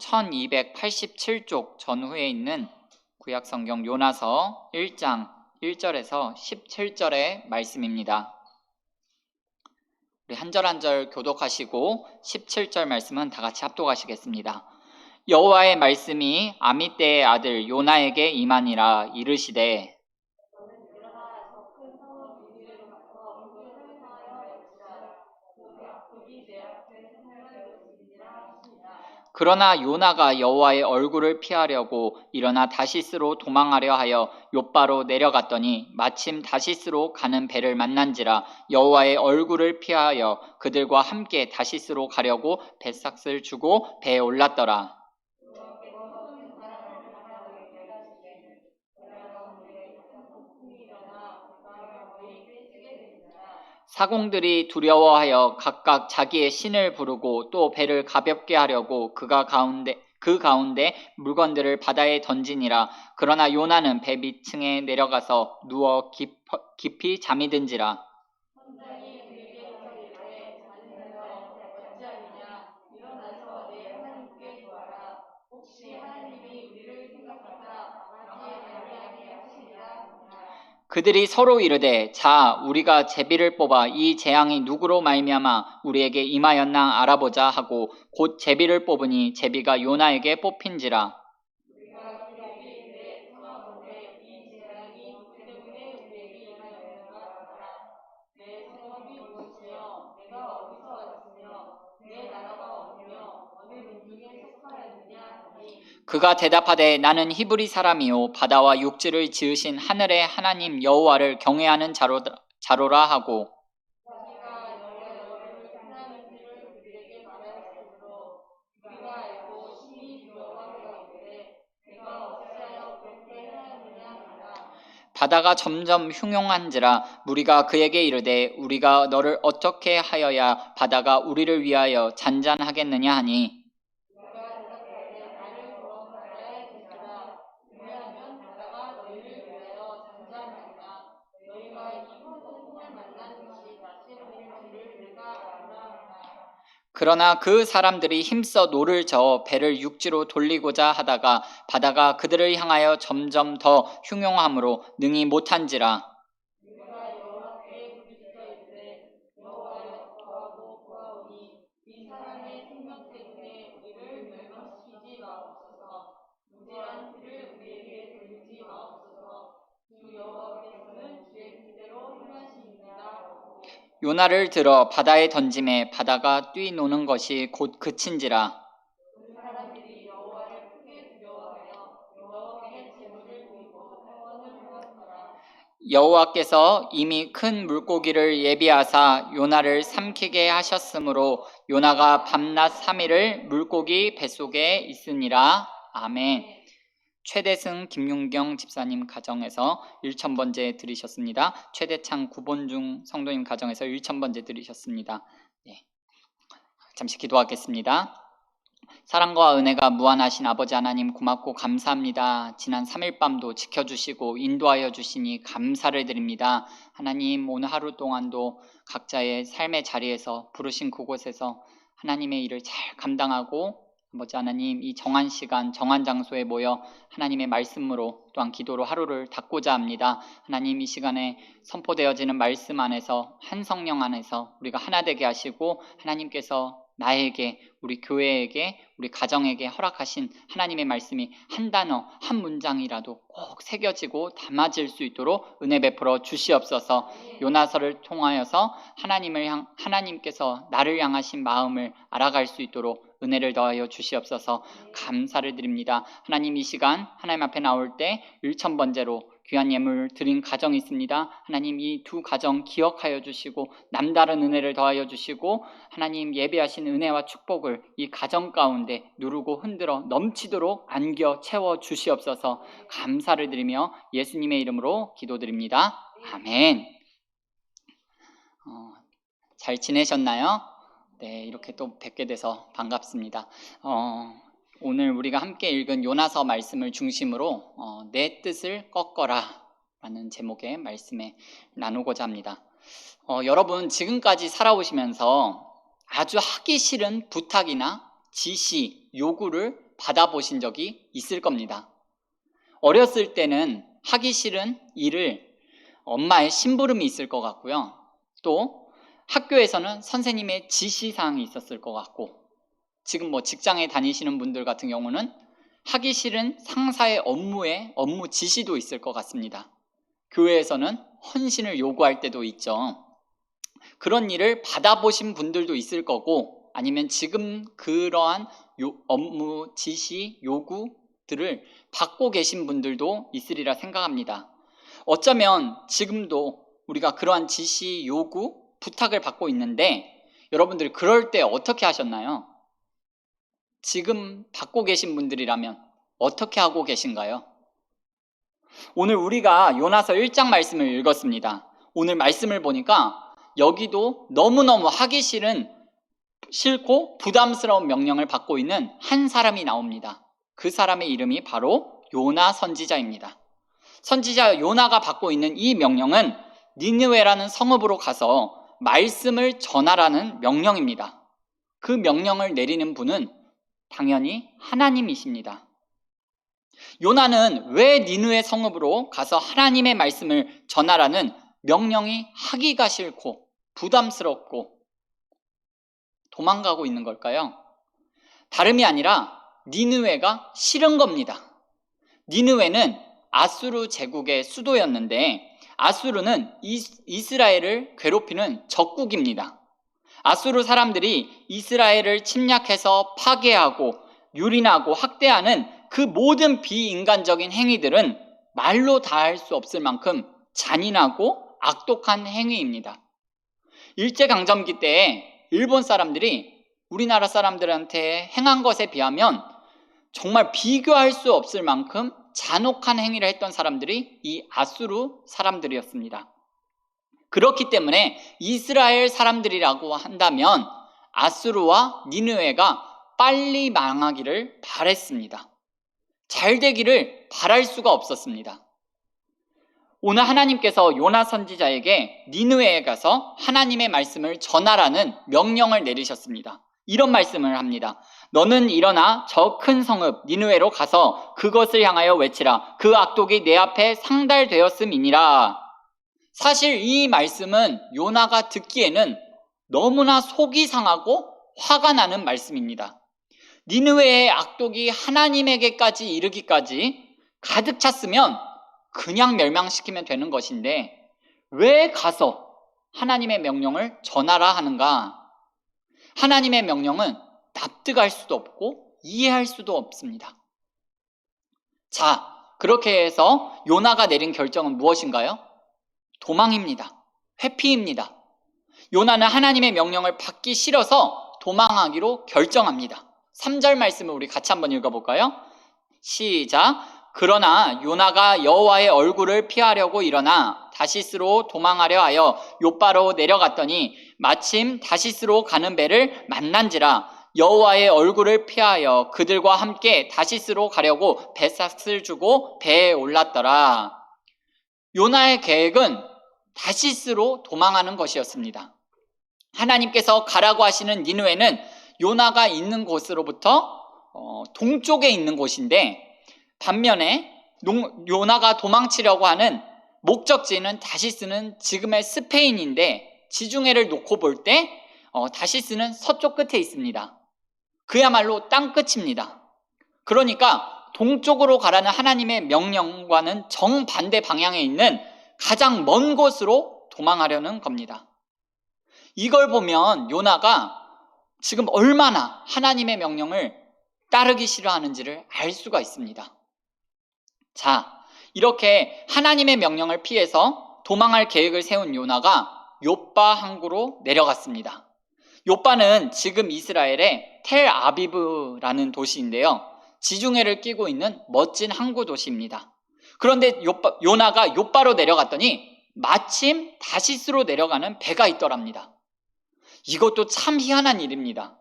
1287쪽 전후에 있는 구약성경 요나서 1장 1절에서 17절의 말씀입니다. 우리 한 절 한 절 교독하시고 17절 말씀은 다 같이 합독하시겠습니다. 여호와의 말씀이 아미떼의 아들 요나에게 임하니라. 이르시되 그러나 요나가 여호와의 얼굴을 피하려고 일어나 다시스로 도망하려 하여 욥바로 내려갔더니 마침 다시스로 가는 배를 만난지라. 여호와의 얼굴을 피하여 그들과 함께 다시스로 가려고 뱃삭을 주고 배에 올랐더라. 사공들이 두려워하여 각각 자기의 신을 부르고 또 배를 가볍게 하려고 그 가운데 물건들을 바다에 던지니라. 그러나 요나는 배 밑층에 내려가서 누워 깊이 잠이 든지라. 그들이 서로 이르되 자 우리가 제비를 뽑아 이 재앙이 누구로 말미암아 우리에게 임하였나 알아보자 하고 곧 제비를 뽑으니 제비가 요나에게 뽑힌지라. 그가 대답하되 나는 히브리 사람이요 바다와 육지를 지으신 하늘의 하나님 여호와를 경외하는 자로라 하고 바다가 점점 흉용한지라. 무리가 그에게 이르되 우리가 너를 어떻게 하여야 바다가 우리를 위하여 잔잔하겠느냐 하니 그러나 그 사람들이 힘써 노를 저어 배를 육지로 돌리고자 하다가 바다가 그들을 향하여 점점 더 흉용함으로 능히 못한지라. 요나를 들어 바다에 던짐에 바다가 뛰노는 것이 곧 그친지라. 여호와께서 이미 큰 물고기를 예비하사 요나를 삼키게 하셨으므로 요나가 밤낮 3일을 물고기 뱃속에 있으니라. 아멘. 최대승 김윤경 집사님 가정에서 1000번째 들으셨습니다. 최대창 구본중 성도님 가정에서 1000번째 들으셨습니다. 네. 잠시 기도하겠습니다. 사랑과 은혜가 무한하신 아버지 하나님 고맙고 감사합니다. 지난 3일 밤도 지켜주시고 인도하여 주시니 감사를 드립니다. 하나님 오늘 하루 동안도 각자의 삶의 자리에서 부르신 그곳에서 하나님의 일을 잘 감당하고 아버지 하나님 이 정한 시간 정한 장소에 모여 하나님의 말씀으로 또한 기도로 하루를 닫고자 합니다. 하나님 이 시간에 선포되어지는 말씀 안에서 한 성령 안에서 우리가 하나 되게 하시고 하나님께서 나에게 우리 교회에게 우리 가정에게 허락하신 하나님의 말씀이 한 단어 한 문장이라도 꼭 새겨지고 담아질 수 있도록 은혜 베풀어 주시옵소서. 요나서를 통하여서 하나님께서 나를 향하신 마음을 알아갈 수 있도록 은혜를 더하여 주시옵소서. 감사를 드립니다. 하나님 이 시간 하나님 앞에 나올 때 1000번째로 귀한 예물을 드린 가정이 있습니다. 하나님 이 두 가정 기억하여 주시고 남다른 은혜를 더하여 주시고 하나님 예배하신 은혜와 축복을 이 가정 가운데 누르고 흔들어 넘치도록 안겨 채워 주시옵소서. 감사를 드리며 예수님의 이름으로 기도드립니다. 아멘. 잘 지내셨나요? 네, 이렇게 또 뵙게 돼서 반갑습니다. 오늘 우리가 함께 읽은 요나서 말씀을 중심으로 내 뜻을 꺾어라 라는 제목의 말씀에 나누고자 합니다. 여러분 지금까지 살아오시면서 아주 하기 싫은 부탁이나 지시, 요구를 받아보신 적이 있을 겁니다. 어렸을 때는 하기 싫은 일을 엄마의 심부름이 있을 것 같고요. 또 학교에서는 선생님의 지시사항이 있었을 것 같고, 지금 직장에 다니시는 분들 같은 경우는 하기 싫은 상사의 업무 지시도 있을 것 같습니다. 교회에서는 헌신을 요구할 때도 있죠. 그런 일을 받아보신 분들도 있을 거고, 아니면 지금 그러한 업무 지시 요구들을 받고 계신 분들도 있으리라 생각합니다. 어쩌면 지금도 우리가 그러한 지시 요구 부탁을 받고 있는데, 여러분들이 그럴 때 어떻게 하셨나요? 지금 받고 계신 분들이라면 어떻게 하고 계신가요? 오늘 우리가 요나서 1장 말씀을 읽었습니다. 오늘 말씀을 보니까 여기도 너무너무 하기 싫고 부담스러운 명령을 받고 있는 한 사람이 나옵니다. 그 사람의 이름이 바로 요나 선지자입니다. 선지자 요나가 받고 있는 이 명령은 니느웨라는 성읍으로 가서 말씀을 전하라는 명령입니다. 그 명령을 내리는 분은 당연히 하나님이십니다. 요나는 왜 니느웨 성읍으로 가서 하나님의 말씀을 전하라는 명령이 하기가 싫고 부담스럽고 도망가고 있는 걸까요? 다름이 아니라 니느웨가 싫은 겁니다. 니느웨는 아수르 제국의 수도였는데, 아수르는 이스라엘을 괴롭히는 적국입니다. 아수르 사람들이 이스라엘을 침략해서 파괴하고 유린하고 학대하는 그 모든 비인간적인 행위들은 말로 다할 수 없을 만큼 잔인하고 악독한 행위입니다. 일제강점기 때에 일본 사람들이 우리나라 사람들한테 행한 것에 비하면 정말 비교할 수 없을 만큼 잔혹한 행위를 했던 사람들이 이 아수르 사람들이었습니다. 그렇기 때문에 이스라엘 사람들이라고 한다면 아수르와 니느웨가 빨리 망하기를 바랬습니다. 잘 되기를 바랄 수가 없었습니다. 오늘 하나님께서 요나 선지자에게 니느웨에 가서 하나님의 말씀을 전하라는 명령을 내리셨습니다. 이런 말씀을 합니다. 너는 일어나 저 큰 성읍 니느웨로 가서 그것을 향하여 외치라. 그 악독이 내 앞에 상달되었음이니라. 사실 이 말씀은 요나가 듣기에는 너무나 속이 상하고 화가 나는 말씀입니다. 니느웨의 악독이 하나님에게까지 이르기까지 가득 찼으면 그냥 멸망시키면 되는 것인데 왜 가서 하나님의 명령을 전하라 하는가? 하나님의 명령은 납득할 수도 없고 이해할 수도 없습니다. 자, 그렇게 해서 요나가 내린 결정은 무엇인가요? 도망입니다. 회피입니다. 요나는 하나님의 명령을 받기 싫어서 도망하기로 결정합니다. 3절 말씀을 우리 같이 한번 읽어볼까요? 시작. 그러나 요나가 여호와의 얼굴을 피하려고 일어나 다시스로 도망하려 하여 욥바로 내려갔더니 마침 다시스로 가는 배를 만난지라. 여호와의 얼굴을 피하여 그들과 함께 다시스로 가려고 배삭을 주고 배에 올랐더라. 요나의 계획은 다시스로 도망하는 것이었습니다. 하나님께서 가라고 하시는 니느웨는 요나가 있는 곳으로부터 동쪽에 있는 곳인데, 반면에 요나가 도망치려고 하는 목적지는 다시스는 지금의 스페인인데, 지중해를 놓고 볼 때 다시스는 서쪽 끝에 있습니다. 그야말로 땅끝입니다. 그러니까 동쪽으로 가라는 하나님의 명령과는 정반대 방향에 있는 가장 먼 곳으로 도망하려는 겁니다. 이걸 보면 요나가 지금 얼마나 하나님의 명령을 따르기 싫어하는지를 알 수가 있습니다. 자, 이렇게 하나님의 명령을 피해서 도망할 계획을 세운 요나가 욥바 항구로 내려갔습니다. 욥바는 지금 이스라엘의 텔아비브라는 도시인데요, 지중해를 끼고 있는 멋진 항구 도시입니다. 그런데 요나가 욥바로 내려갔더니 마침 다시스로 내려가는 배가 있더랍니다. 이것도 참 희한한 일입니다.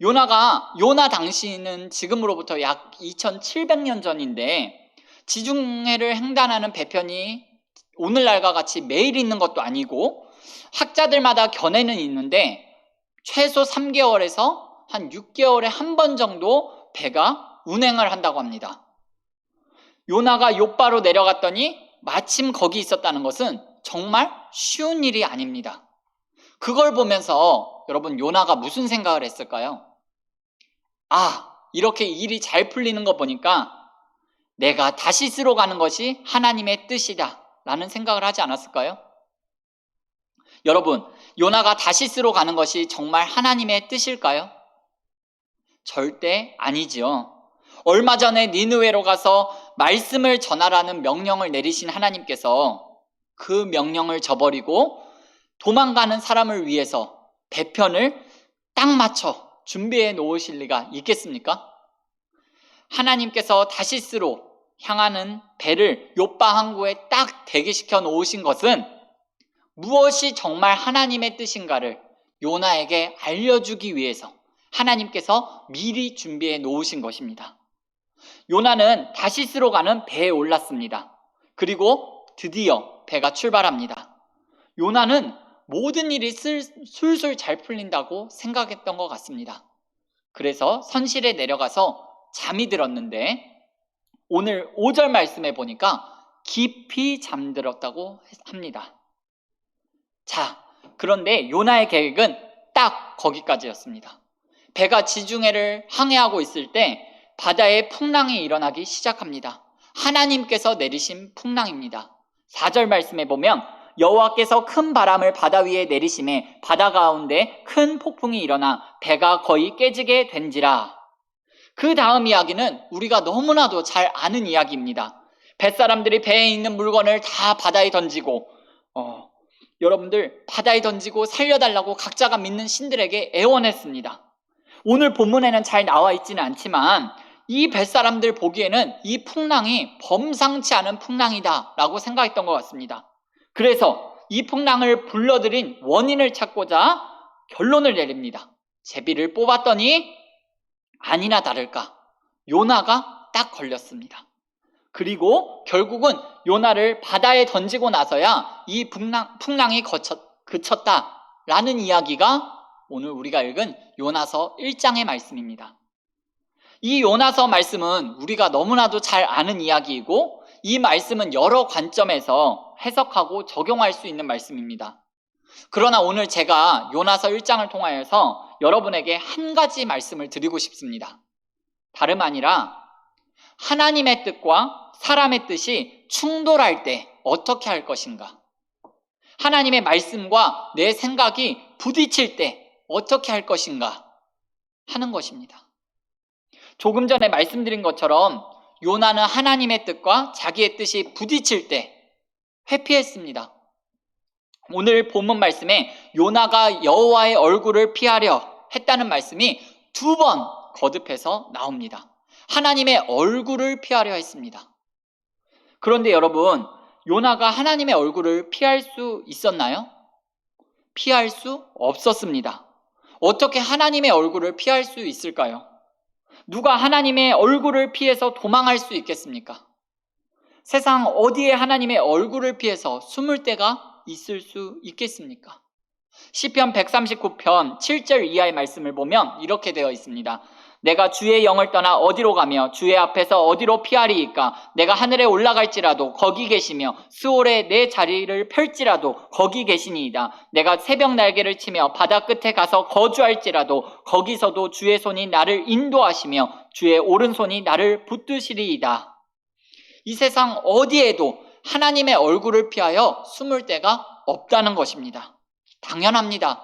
요나 당시는 지금으로부터 약 2700년 전인데 지중해를 횡단하는 배편이 오늘날과 같이 매일 있는 것도 아니고 학자들마다 견해는 있는데 최소 3개월에서 한 6개월에 한 번 정도 배가 운행을 한다고 합니다. 요나가 욥바로 내려갔더니 마침 거기 있었다는 것은 정말 쉬운 일이 아닙니다. 그걸 보면서 여러분 요나가 무슨 생각을 했을까요? 이렇게 일이 잘 풀리는 거 보니까 내가 다시스로 가는 것이 하나님의 뜻이다 라는 생각을 하지 않았을까요? 여러분, 요나가 다시스로 가는 것이 정말 하나님의 뜻일까요? 절대 아니지요. 얼마 전에 니느웨로 가서 말씀을 전하라는 명령을 내리신 하나님께서 그 명령을 저버리고 도망가는 사람을 위해서 배편을 딱 맞춰 준비해 놓으실 리가 있겠습니까? 하나님께서 다시스로 향하는 배를 욥바 항구에 딱 대기시켜 놓으신 것은 무엇이 정말 하나님의 뜻인가를 요나에게 알려주기 위해서 하나님께서 미리 준비해 놓으신 것입니다. 요나는 다시스로 가는 배에 올랐습니다. 그리고 드디어 배가 출발합니다. 요나는 모든 일이 술술 잘 풀린다고 생각했던 것 같습니다. 그래서 선실에 내려가서 잠이 들었는데 오늘 5절 말씀에 보니까 깊이 잠들었다고 합니다. 자, 그런데 요나의 계획은 딱 거기까지였습니다. 배가 지중해를 항해하고 있을 때 바다에 풍랑이 일어나기 시작합니다. 하나님께서 내리신 풍랑입니다. 4절 말씀에 보면 여호와께서 큰 바람을 바다 위에 내리심에 바다 가운데 큰 폭풍이 일어나 배가 거의 깨지게 된지라. 그 다음 이야기는 우리가 너무나도 잘 아는 이야기입니다. 뱃사람들이 배에 있는 물건을 다 바다에 던지고 여러분들 바다에 던지고 살려달라고 각자가 믿는 신들에게 애원했습니다. 오늘 본문에는 잘 나와 있지는 않지만 이 뱃사람들 보기에는 이 풍랑이 범상치 않은 풍랑이다 라고 생각했던 것 같습니다. 그래서 이 풍랑을 불러들인 원인을 찾고자 결론을 내립니다. 제비를 뽑았더니 아니나 다를까 요나가 딱 걸렸습니다. 그리고 결국은 요나를 바다에 던지고 나서야 이 풍랑이 그쳤다라는 이야기가 오늘 우리가 읽은 요나서 1장의 말씀입니다. 이 요나서 말씀은 우리가 너무나도 잘 아는 이야기이고 이 말씀은 여러 관점에서 해석하고 적용할 수 있는 말씀입니다. 그러나 오늘 제가 요나서 1장을 통하여서 여러분에게 한 가지 말씀을 드리고 싶습니다. 다름 아니라 하나님의 뜻과 사람의 뜻이 충돌할 때 어떻게 할 것인가? 하나님의 말씀과 내 생각이 부딪힐 때 어떻게 할 것인가? 하는 것입니다. 조금 전에 말씀드린 것처럼 요나는 하나님의 뜻과 자기의 뜻이 부딪힐 때 회피했습니다. 오늘 본문 말씀에 요나가 여호와의 얼굴을 피하려 했다는 말씀이 2번 거듭해서 나옵니다. 하나님의 얼굴을 피하려 했습니다. 그런데 여러분, 요나가 하나님의 얼굴을 피할 수 있었나요? 피할 수 없었습니다. 어떻게 하나님의 얼굴을 피할 수 있을까요? 누가 하나님의 얼굴을 피해서 도망할 수 있겠습니까? 세상 어디에 하나님의 얼굴을 피해서 숨을 데가 있을 수 있겠습니까? 시편 139편 7절 이하의 말씀을 보면 이렇게 되어 있습니다. 내가 주의 영을 떠나 어디로 가며 주의 앞에서 어디로 피하리이까? 내가 하늘에 올라갈지라도 거기 계시며 스올에 내 자리를 펼지라도 거기 계시니이다. 내가 새벽 날개를 치며 바다 끝에 가서 거주할지라도 거기서도 주의 손이 나를 인도하시며 주의 오른손이 나를 붙드시리이다. 이 세상 어디에도 하나님의 얼굴을 피하여 숨을 데가 없다는 것입니다. 당연합니다.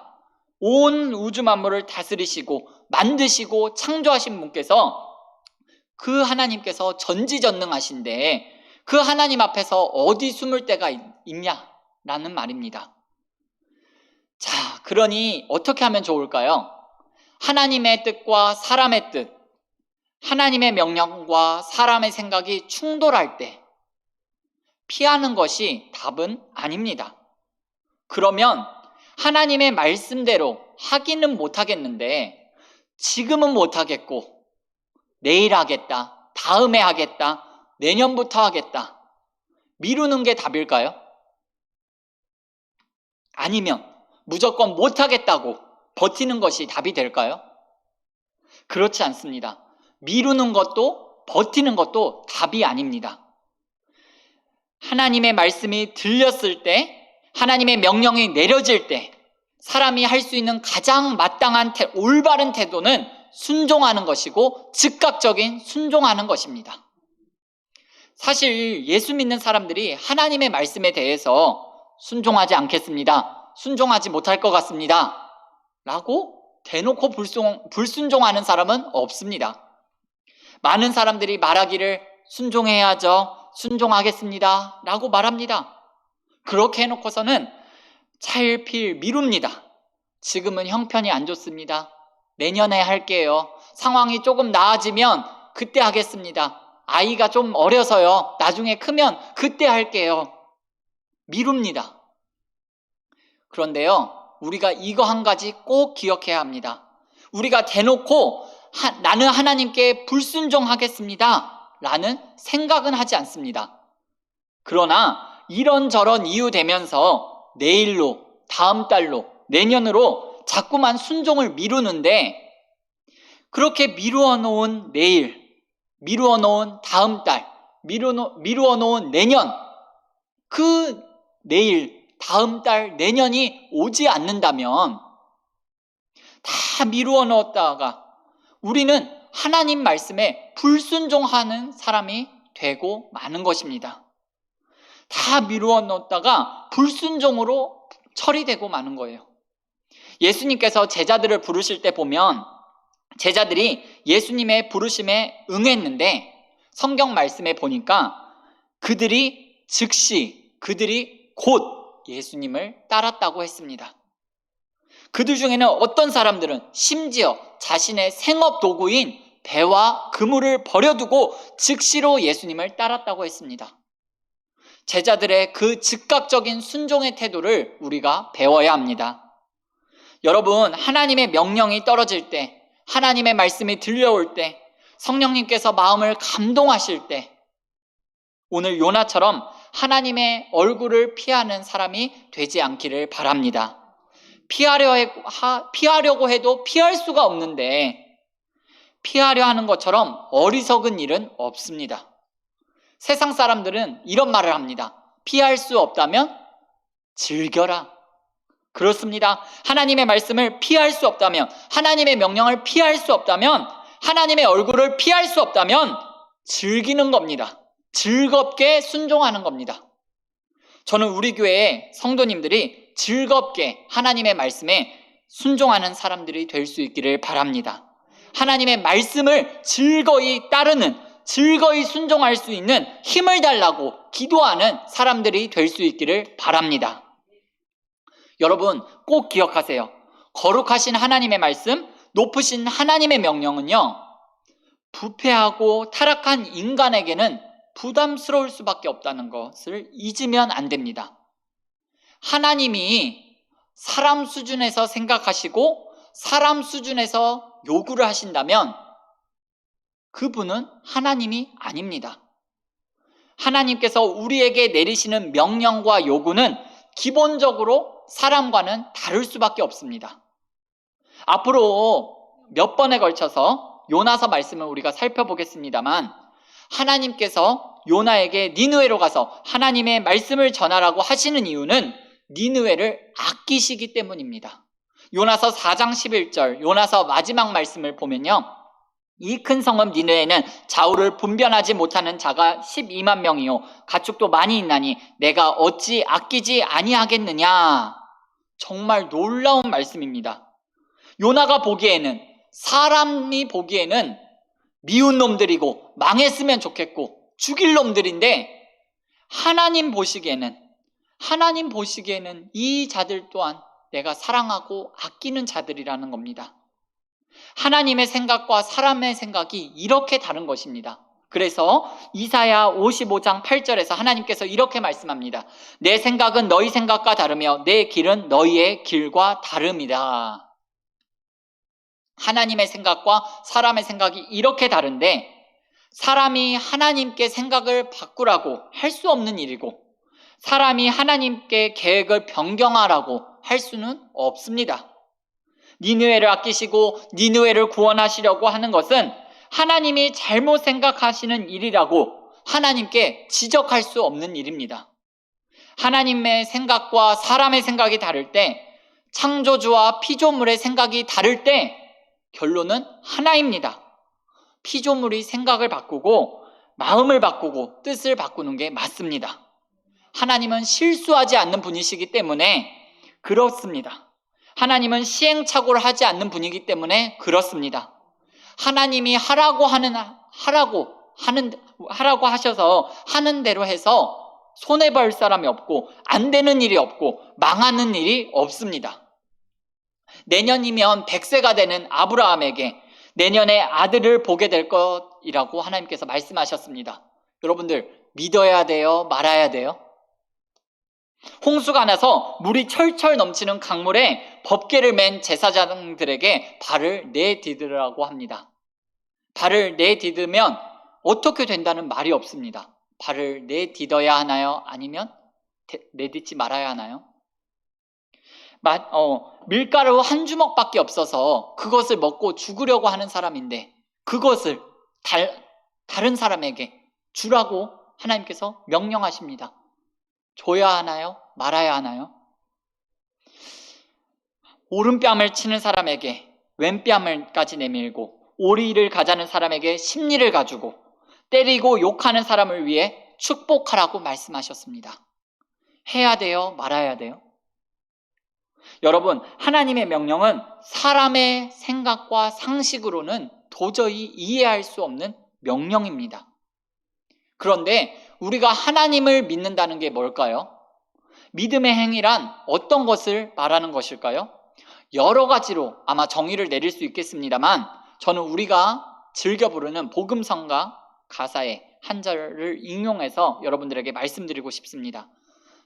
온 우주 만물을 다스리시고 만드시고 창조하신 분께서 그 하나님께서 전지전능하신데 그 하나님 앞에서 어디 숨을 데가 있냐라는 말입니다. 자, 그러니 어떻게 하면 좋을까요? 하나님의 뜻과 사람의 뜻, 하나님의 명령과 사람의 생각이 충돌할 때 피하는 것이 답은 아닙니다. 그러면 하나님의 말씀대로 하기는 못하겠는데 지금은 못하겠고 내일 하겠다, 다음에 하겠다, 내년부터 하겠다 미루는 게 답일까요? 아니면 무조건 못하겠다고 버티는 것이 답이 될까요? 그렇지 않습니다. 미루는 것도 버티는 것도 답이 아닙니다. 하나님의 말씀이 들렸을 때, 하나님의 명령이 내려질 때 사람이 할 수 있는 가장 마땅한 올바른 태도는 순종하는 것이고 즉각적인 순종하는 것입니다. 사실 예수 믿는 사람들이 하나님의 말씀에 대해서 순종하지 않겠습니다, 순종하지 못할 것 같습니다 라고 대놓고 불순종하는 사람은 없습니다. 많은 사람들이 말하기를 순종해야죠, 순종하겠습니다 라고 말합니다. 그렇게 해놓고서는 차일피일 미룹니다. 지금은 형편이 안 좋습니다, 내년에 할게요, 상황이 조금 나아지면 그때 하겠습니다, 아이가 좀 어려서요, 나중에 크면 그때 할게요. 미룹니다. 그런데요, 우리가 이거 한 가지 꼭 기억해야 합니다. 우리가 대놓고 나는 하나님께 불순종하겠습니다 라는 생각은 하지 않습니다. 그러나 이런저런 이유 되면서 내일로, 다음 달로, 내년으로 자꾸만 순종을 미루는데, 그렇게 미루어 놓은 내일, 미루어 놓은 다음 달, 미루어 놓은 내년, 그 내일, 다음 달, 내년이 오지 않는다면 다 미루어 놓았다가 우리는 하나님 말씀에 불순종하는 사람이 되고 마는 것입니다. 다 미루어 놓았다가 불순종으로 처리되고 마는 거예요. 예수님께서 제자들을 부르실 때 보면 제자들이 예수님의 부르심에 응했는데, 성경 말씀에 보니까 그들이 곧 예수님을 따랐다고 했습니다. 그들 중에는 어떤 사람들은 심지어 자신의 생업 도구인 배와 그물을 버려두고 즉시로 예수님을 따랐다고 했습니다. 제자들의 그 즉각적인 순종의 태도를 우리가 배워야 합니다. 여러분, 하나님의 명령이 떨어질 때, 하나님의 말씀이 들려올 때, 성령님께서 마음을 감동하실 때, 오늘 요나처럼 하나님의 얼굴을 피하는 사람이 되지 않기를 바랍니다. 피하려고 해도 피할 수가 없는데 피하려 하는 것처럼 어리석은 일은 없습니다. 세상 사람들은 이런 말을 합니다. 피할 수 없다면 즐겨라. 그렇습니다. 하나님의 말씀을 피할 수 없다면, 하나님의 명령을 피할 수 없다면, 하나님의 얼굴을 피할 수 없다면 즐기는 겁니다. 즐겁게 순종하는 겁니다. 저는 우리 교회의 성도님들이 즐겁게 하나님의 말씀에 순종하는 사람들이 될 수 있기를 바랍니다. 하나님의 말씀을 즐거이 따르는, 즐거이 순종할 수 있는 힘을 달라고 기도하는 사람들이 될 수 있기를 바랍니다. 여러분, 꼭 기억하세요. 거룩하신 하나님의 말씀, 높으신 하나님의 명령은요, 부패하고 타락한 인간에게는 부담스러울 수밖에 없다는 것을 잊으면 안 됩니다. 하나님이 사람 수준에서 생각하시고 사람 수준에서 요구를 하신다면 그분은 하나님이 아닙니다. 하나님께서 우리에게 내리시는 명령과 요구는 기본적으로 사람과는 다를 수밖에 없습니다. 앞으로 몇 번에 걸쳐서 요나서 말씀을 우리가 살펴보겠습니다만, 하나님께서 요나에게 니느웨로 가서 하나님의 말씀을 전하라고 하시는 이유는 니느웨를 아끼시기 때문입니다. 요나서 4장 11절, 요나서 마지막 말씀을 보면요, 이 큰 성읍 니느웨는 좌우를 분변하지 못하는 자가 12만 명이요 가축도 많이 있나니 내가 어찌 아끼지 아니하겠느냐. 정말 놀라운 말씀입니다. 요나가 보기에는, 사람이 보기에는 미운 놈들이고 망했으면 좋겠고 죽일 놈들인데, 하나님 보시기에는 이 자들 또한 내가 사랑하고 아끼는 자들이라는 겁니다. 하나님의 생각과 사람의 생각이 이렇게 다른 것입니다. 그래서 이사야 55장 8절에서 하나님께서 이렇게 말씀합니다. 내 생각은 너희 생각과 다르며 내 길은 너희의 길과 다릅니다. 하나님의 생각과 사람의 생각이 이렇게 다른데, 사람이 하나님께 생각을 바꾸라고 할 수 없는 일이고 사람이 하나님께 계획을 변경하라고 할 수는 없습니다. 니느웨를 아끼시고 니느웨를 구원하시려고 하는 것은 하나님이 잘못 생각하시는 일이라고 하나님께 지적할 수 없는 일입니다. 하나님의 생각과 사람의 생각이 다를 때, 창조주와 피조물의 생각이 다를 때 결론은 하나입니다. 피조물이 생각을 바꾸고 마음을 바꾸고 뜻을 바꾸는 게 맞습니다. 하나님은 실수하지 않는 분이시기 때문에 그렇습니다. 하나님은 시행착오를 하지 않는 분이기 때문에 그렇습니다. 하나님이 하라고 하셔서 하는 대로 해서 손해볼 사람이 없고 안 되는 일이 없고 망하는 일이 없습니다. 내년이면 100세가 되는 아브라함에게 내년에 아들을 보게 될 것이라고 하나님께서 말씀하셨습니다. 여러분들 믿어야 돼요? 말아야 돼요? 홍수가 나서 물이 철철 넘치는 강물에 법궤를 맨 제사장들에게 발을 내디디라고 합니다. 발을 내디디면 어떻게 된다는 말이 없습니다. 발을 내디뎌야 하나요? 아니면 내딛지 말아야 하나요? 밀가루 한 주먹밖에 없어서 그것을 먹고 죽으려고 하는 사람인데 그것을 다른 사람에게 주라고 하나님께서 명령하십니다. 줘야 하나요? 말아야 하나요? 오른뺨을 치는 사람에게 왼뺨을까지 내밀고 오리를 가자는 사람에게 십리를 가주고 때리고 욕하는 사람을 위해 축복하라고 말씀하셨습니다. 해야 돼요? 말아야 돼요? 여러분, 하나님의 명령은 사람의 생각과 상식으로는 도저히 이해할 수 없는 명령입니다. 그런데 우리가 하나님을 믿는다는 게 뭘까요? 믿음의 행위란 어떤 것을 말하는 것일까요? 여러 가지로 아마 정의를 내릴 수 있겠습니다만 저는 우리가 즐겨 부르는 복음성가 가사의 한 절을 인용해서 여러분들에게 말씀드리고 싶습니다.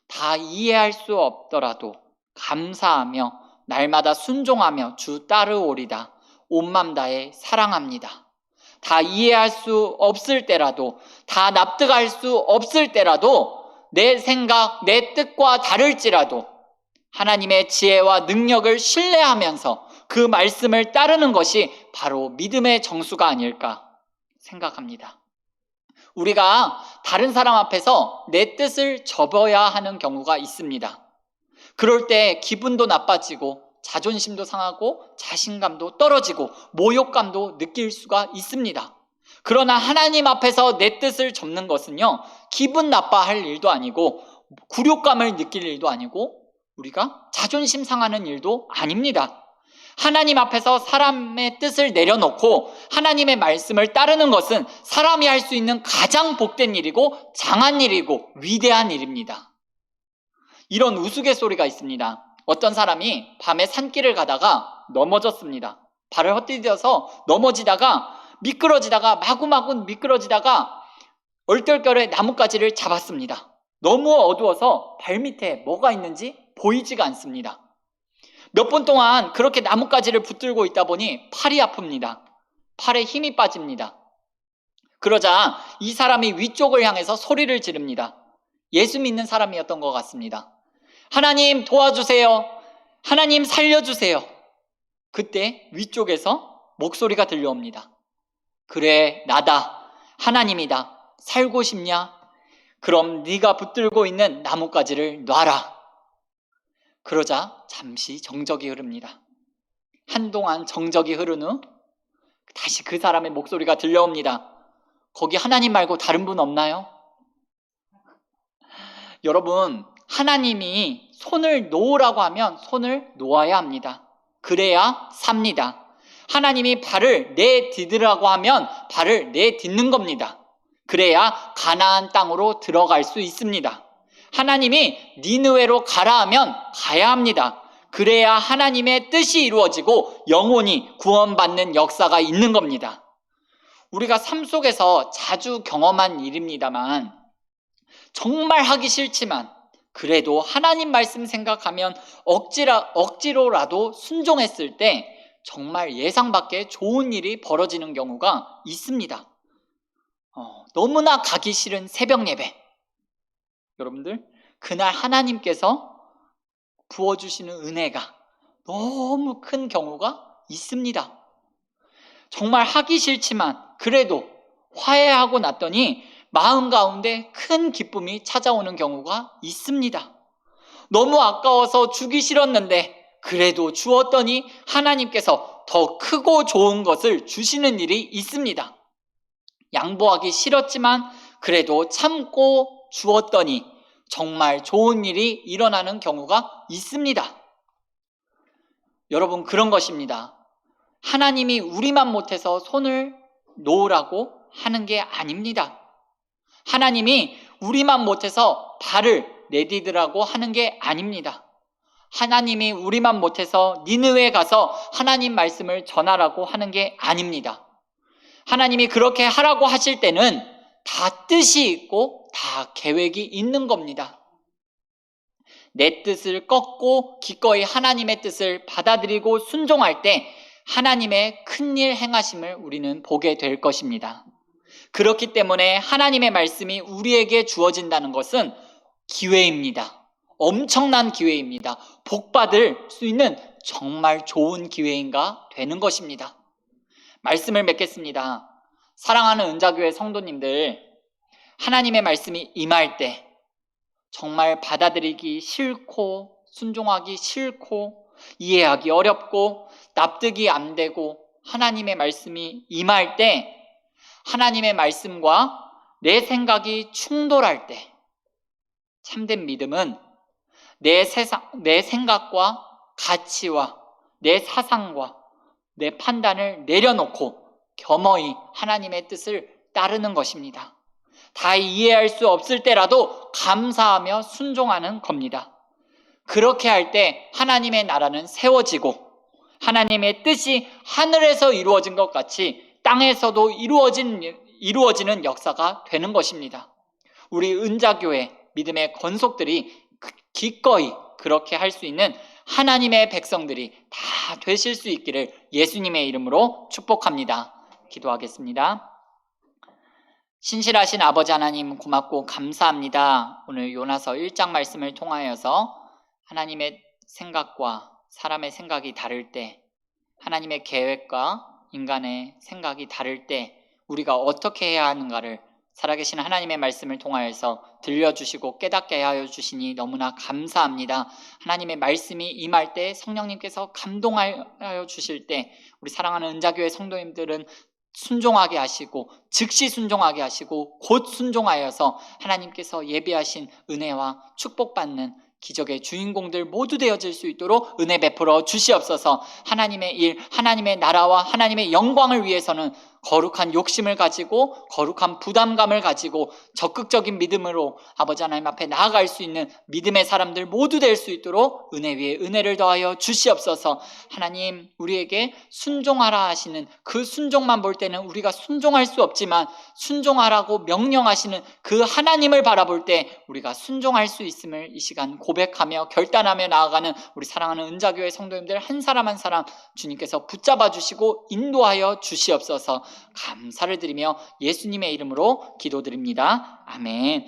다 이해할 수 없더라도 감사하며 날마다 순종하며 주 따르오리다. 온 맘 다해 사랑합니다. 다 이해할 수 없을 때라도, 다 납득할 수 없을 때라도, 내 생각, 내 뜻과 다를지라도 하나님의 지혜와 능력을 신뢰하면서 그 말씀을 따르는 것이 바로 믿음의 정수가 아닐까 생각합니다. 우리가 다른 사람 앞에서 내 뜻을 접어야 하는 경우가 있습니다. 그럴 때 기분도 나빠지고 자존심도 상하고 자신감도 떨어지고 모욕감도 느낄 수가 있습니다. 그러나 하나님 앞에서 내 뜻을 접는 것은요, 기분 나빠할 일도 아니고 굴욕감을 느낄 일도 아니고 우리가 자존심 상하는 일도 아닙니다. 하나님 앞에서 사람의 뜻을 내려놓고 하나님의 말씀을 따르는 것은 사람이 할 수 있는 가장 복된 일이고 장한 일이고 위대한 일입니다. 이런 우스갯소리가 있습니다. 어떤 사람이 밤에 산길을 가다가 넘어졌습니다. 발을 헛디뎌서 넘어지다가 미끄러지다가 마구마구 미끄러지다가 얼떨결에 나뭇가지를 잡았습니다. 너무 어두워서 발밑에 뭐가 있는지 보이지가 않습니다. 몇 분 동안 그렇게 나뭇가지를 붙들고 있다 보니 팔이 아픕니다. 팔에 힘이 빠집니다. 그러자 이 사람이 위쪽을 향해서 소리를 지릅니다. 예수 믿는 사람이었던 것 같습니다. 하나님 도와주세요. 하나님 살려주세요. 그때 위쪽에서 목소리가 들려옵니다. 그래, 나다. 하나님이다. 살고 싶냐? 그럼 네가 붙들고 있는 나뭇가지를 놔라. 그러자 잠시 정적이 흐릅니다. 한동안 정적이 흐른 후 다시 그 사람의 목소리가 들려옵니다. 거기 하나님 말고 다른 분 없나요? 여러분, 하나님이 손을 놓으라고 하면 손을 놓아야 합니다. 그래야 삽니다. 하나님이 발을 내디디라고 하면 발을 내딛는 겁니다. 그래야 가나안 땅으로 들어갈 수 있습니다. 하나님이 니느웨로 가라 하면 가야 합니다. 그래야 하나님의 뜻이 이루어지고 영혼이 구원받는 역사가 있는 겁니다. 우리가 삶 속에서 자주 경험한 일입니다만 정말 하기 싫지만 그래도 하나님 말씀 생각하면 억지로라도 순종했을 때 정말 예상 밖의 좋은 일이 벌어지는 경우가 있습니다. 너무나 가기 싫은 새벽 예배. 여러분들, 그날 하나님께서 부어주시는 은혜가 너무 큰 경우가 있습니다. 정말 하기 싫지만 그래도 화해하고 났더니 마음 가운데 큰 기쁨이 찾아오는 경우가 있습니다. 너무 아까워서 주기 싫었는데 그래도 주었더니 하나님께서 더 크고 좋은 것을 주시는 일이 있습니다. 양보하기 싫었지만 그래도 참고 주었더니 정말 좋은 일이 일어나는 경우가 있습니다. 여러분, 그런 것입니다. 하나님이 우리만 못해서 손을 놓으라고 하는 게 아닙니다. 하나님이 우리만 못해서 발을 내디디라고 하는 게 아닙니다. 하나님이 우리만 못해서 니느웨에 가서 하나님 말씀을 전하라고 하는 게 아닙니다. 하나님이 그렇게 하라고 하실 때는 다 뜻이 있고 다 계획이 있는 겁니다. 내 뜻을 꺾고 기꺼이 하나님의 뜻을 받아들이고 순종할 때 하나님의 큰일 행하심을 우리는 보게 될 것입니다. 그렇기 때문에 하나님의 말씀이 우리에게 주어진다는 것은 기회입니다. 엄청난 기회입니다. 복받을 수 있는 정말 좋은 기회인가 되는 것입니다. 말씀을 맺겠습니다. 사랑하는 은자교회 성도님들, 하나님의 말씀이 임할 때 정말 받아들이기 싫고 순종하기 싫고 이해하기 어렵고 납득이 안 되고 하나님의 말씀이 임할 때, 하나님의 말씀과 내 생각이 충돌할 때 참된 믿음은 내 생각과 가치와 내 사상과 내 판단을 내려놓고 겸허히 하나님의 뜻을 따르는 것입니다. 다 이해할 수 없을 때라도 감사하며 순종하는 겁니다. 그렇게 할 때 하나님의 나라는 세워지고 하나님의 뜻이 하늘에서 이루어진 것 같이 땅에서도 이루어지는 역사가 되는 것입니다. 우리 은자교회 믿음의 권속들이 기꺼이 그렇게 할 수 있는 하나님의 백성들이 다 되실 수 있기를 예수님의 이름으로 축복합니다. 기도하겠습니다. 신실하신 아버지 하나님, 고맙고 감사합니다. 오늘 요나서 1장 말씀을 통하여서 하나님의 생각과 사람의 생각이 다를 때, 하나님의 계획과 인간의 생각이 다를 때 우리가 어떻게 해야 하는가를 살아계신 하나님의 말씀을 통하여서 들려주시고 깨닫게 하여 주시니 너무나 감사합니다. 하나님의 말씀이 임할 때 성령님께서 감동하여 주실 때 우리 사랑하는 은자교회 성도님들은 순종하게 하시고 즉시 순종하게 하시고 곧 순종하여서 하나님께서 예비하신 은혜와 축복받는 기적의 주인공들 모두 되어질 수 있도록 은혜 베풀어 주시옵소서. 하나님의 일, 하나님의 나라와 하나님의 영광을 위해서는 거룩한 욕심을 가지고 거룩한 부담감을 가지고 적극적인 믿음으로 아버지 하나님 앞에 나아갈 수 있는 믿음의 사람들 모두 될 수 있도록 은혜 위에 은혜를 더하여 주시옵소서. 하나님, 우리에게 순종하라 하시는 그 순종만 볼 때는 우리가 순종할 수 없지만 순종하라고 명령하시는 그 하나님을 바라볼 때 우리가 순종할 수 있음을 이 시간 고백하며 결단하며 나아가는 우리 사랑하는 은자교회 성도님들 한 사람 한 사람 주님께서 붙잡아 주시고 인도하여 주시옵소서. 감사를 드리며 예수님의 이름으로 기도드립니다. 아멘.